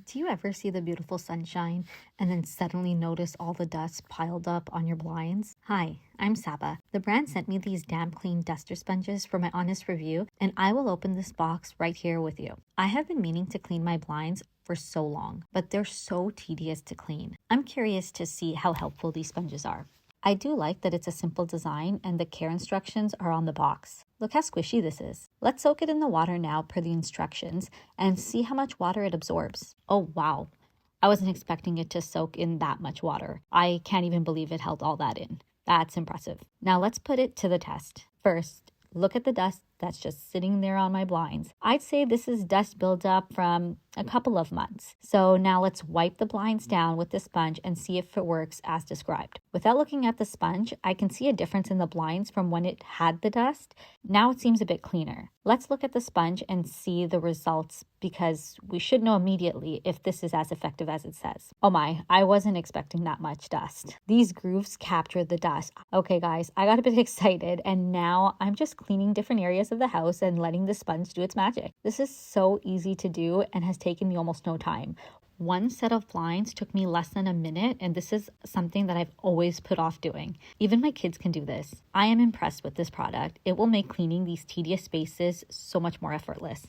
Do you ever see the beautiful sunshine and then suddenly notice all the dust piled up on your blinds? Hi, I'm Saba. The brand sent me these damp clean duster sponges for my honest review, and I will open this box right here with you. I have been meaning to clean my blinds for so long, but they're so tedious to clean. I'm curious to see how helpful these sponges are. I do like that it's a simple design and the care instructions are on the box. Look how squishy this is. Let's soak it in the water now per the instructions and see how much water it absorbs. Oh wow, I wasn't expecting it to soak in that much water. I can't even believe it held all that in. That's impressive. Now let's put it to the test. First, look at the dust that's just sitting there on my blinds. I'd say this is dust buildup from a couple of months. So now let's wipe the blinds down with the sponge and see if it works as described. Without looking at the sponge, I can see a difference in the blinds from when it had the dust. Now it seems a bit cleaner. Let's look at the sponge and see the results because we should know immediately if this is as effective as it says. Oh my, I wasn't expecting that much dust. These grooves capture the dust. Okay guys, I got a bit excited and now I'm just cleaning different areas of the house and letting the sponge do its magic. This is so easy to do and has taken me almost no time. One set of blinds took me less than a minute, and this is something that I've always put off doing. Even my kids can do this. I am impressed with this product. It will make cleaning these tedious spaces so much more effortless.